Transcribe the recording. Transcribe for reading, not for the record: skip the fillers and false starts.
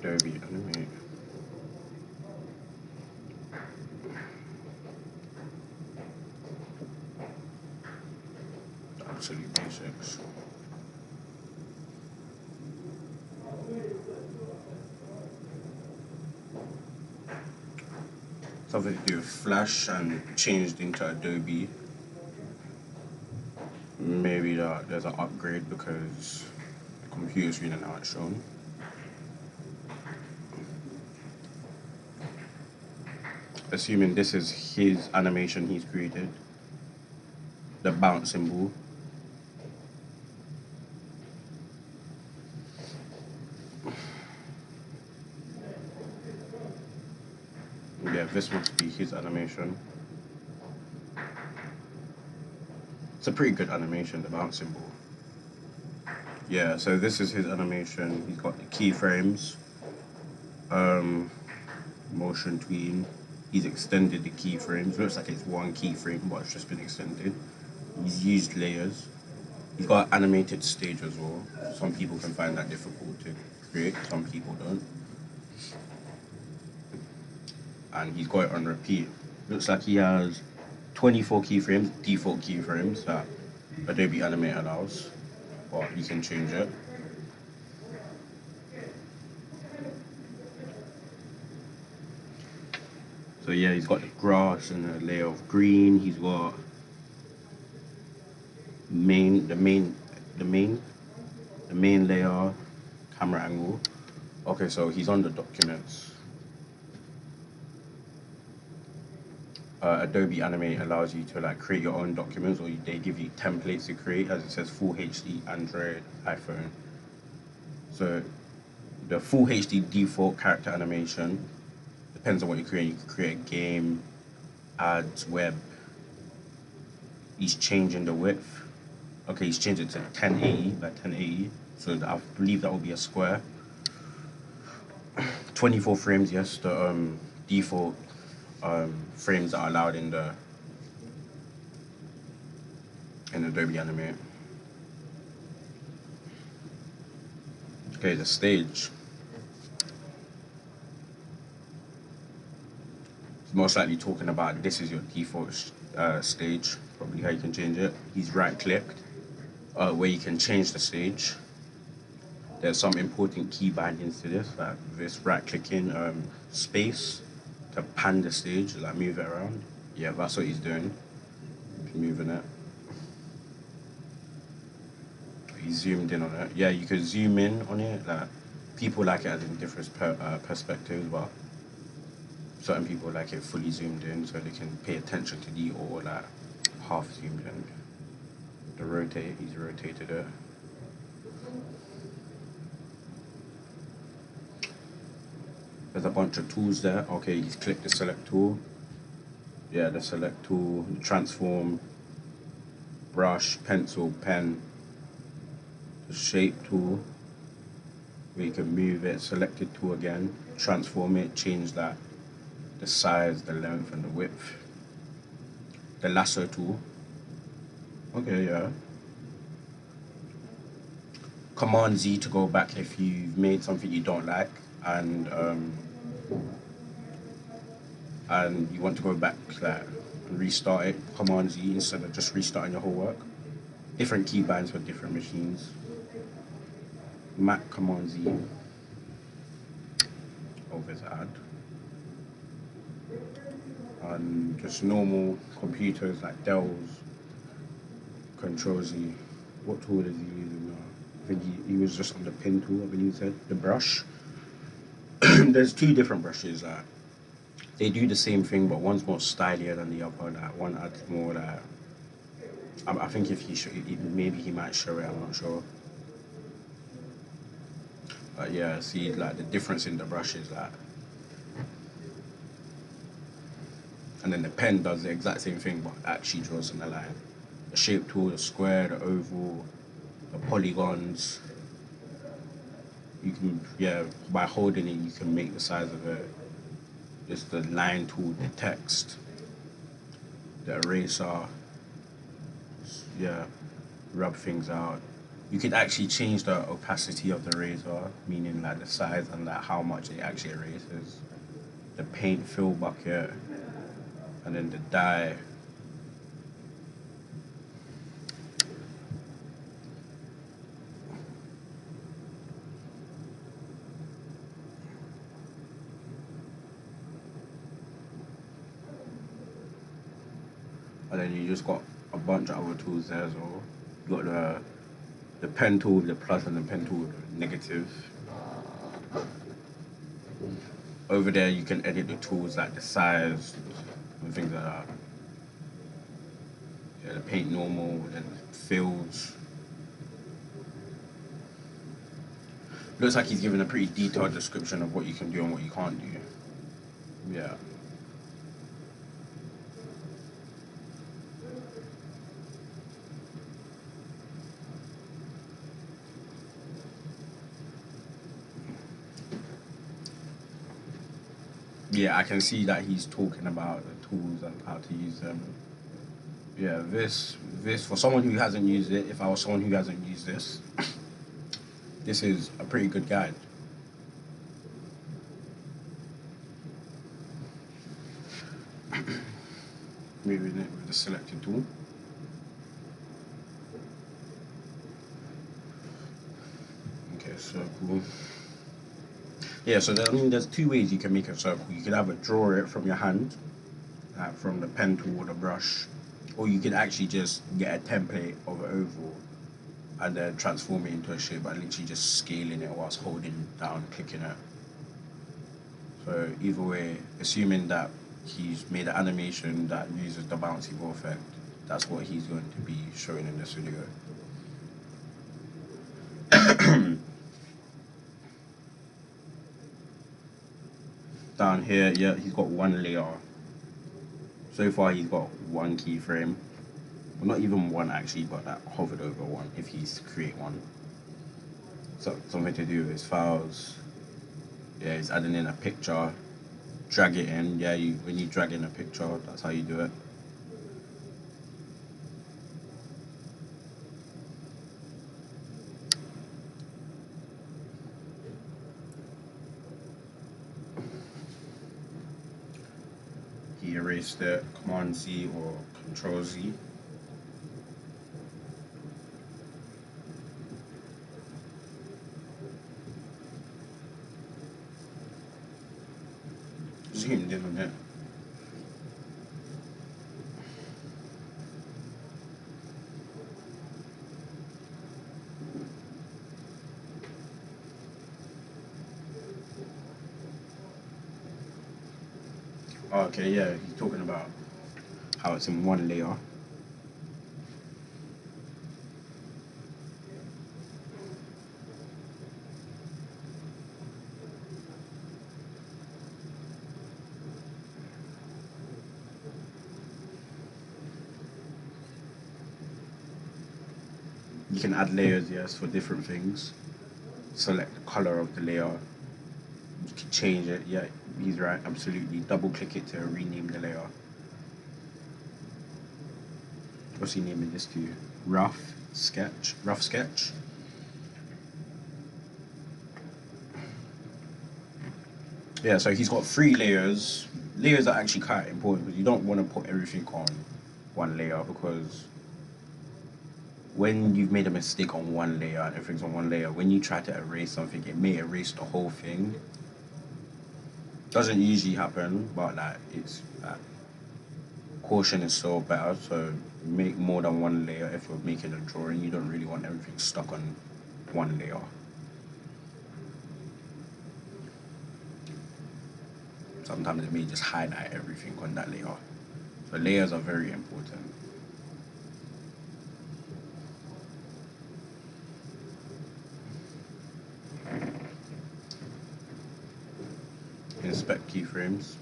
Adobe Animate. Absolute basics. Something to do with Flash and changed into Adobe. Maybe there's an upgrade because the computer's reading how it's shown. Assuming this is his animation he's created, the bounce symbol. Yeah, this must be his animation. It's a pretty good animation, the bounce symbol. Yeah, so this is his animation. He's got the keyframes, motion tween. He's extended the keyframes. Looks like it's one keyframe, but it's just been extended. He's used layers. He's got animated stage as well. Some people can find that difficult to create, some people don't. And he's got it on repeat. Looks like he has 24 keyframes, default keyframes that Adobe Animate allows, but you can change it. So yeah, he's got the grass and a layer of green. He's got the main layer, camera angle. Okay, so he's on the documents. Adobe Animate allows you to like create your own documents, or they give you templates to create, as it says Full HD, Android, iPhone. So the Full HD default character animation depends on what you create. You can create a game, ads, web. He's changing the width. Okay, he's changed it to 1080 by 1080. So I believe that will be a square. 24 frames, yes, the default frames that are allowed in Adobe Animate. Okay, the stage. He's most likely talking about this is your default stage, probably how you can change it. He's right-clicked, where you can change the stage. There's some important key bindings to this, like this right-clicking space to pan the stage, like move it around. Yeah, that's what he's doing. He's moving it. He zoomed in on it. Yeah, you could zoom in on it. Like people like it as in different perspectives, but certain people like it fully zoomed in so they can pay attention to the or like half zoomed in. The rotate, he's rotated it. There's a bunch of tools there. Okay, he's clicked the select tool. Yeah, the select tool, the transform, brush, pencil, pen, the shape tool, where you can move it, selected tool again, transform it, change that, the size, the length, and the width. The lasso tool. Okay, yeah. Command Z to go back if you've made something you don't like, and you want to go back like and restart it. Command Z instead of just restarting your whole work. Different keybinds for different machines. Mac Command Z. Over to add. And just normal computers like Dell's. Control Z. What tool is he using now? I think he was just on the pen tool, I believe he said. The brush. There's two different brushes. They do the same thing, but one's more stylier than the other. Like one adds more like. I think if he maybe he might show it. I'm not sure. But yeah, see like the difference in the brushes, like. And then the pen does the exact same thing, but actually draws in the line. The shape tool, the square, the oval, the polygons. You can, yeah, by holding it, you can make the size of it. Just the line tool, the text, the eraser. Yeah, rub things out. You could actually change the opacity of the razor, meaning like the size and like how much it actually erases. The paint fill bucket, and then the dye. And then you just got a bunch of other tools there as well. You got the pen tool with the plus and the pen tool with the negative. Over there you can edit the tools like the size and things like that. Yeah, the paint normal and fills. Looks like he's given a pretty detailed description of what you can do and what you can't do. Yeah. Yeah, I can see that he's talking about the tools and how to use them. Yeah, this for someone who hasn't used it, if I was someone who hasn't used this, this is a pretty good guide. Moving it with the selected tool. Okay, circle. Yeah, so I mean, there's two ways you can make a circle. You could either draw it from your hand, from the pen tool or the brush, or you could actually just get a template of an oval and then transform it into a shape by literally just scaling it whilst holding down, clicking it. So either way, assuming that he's made an animation that uses the bouncy ball effect, that's what he's going to be showing in this video. Down here, yeah, he's got one layer. So far he's got one keyframe. Well, not even one actually, but that hovered over one if he's create one. So something to do with his files. Yeah, he's adding in a picture. Drag it in. Yeah, when you drag in a picture, that's how you do it. He erased it. Command Z or Control Z. Zoomed in on it. Okay, yeah, he's talking about how it's in one layer. You can add layers, yes, for different things. Select the color of the layer. You can change it, yeah, he's right, absolutely. Double click it to rename the layer. What's he naming this to? Rough sketch. Rough sketch. Yeah, so he's got 3 layers. Layers are actually quite important because you don't want to put everything on one layer, because when you've made a mistake on one layer and everything's on one layer, when you try to erase something, it may erase the whole thing. Doesn't usually happen, but like it's caution is so better. So make more than one layer if you're making a drawing. You don't really want everything stuck on one layer. Sometimes it may just highlight everything on that layer. So layers are very important. Inspect keyframes.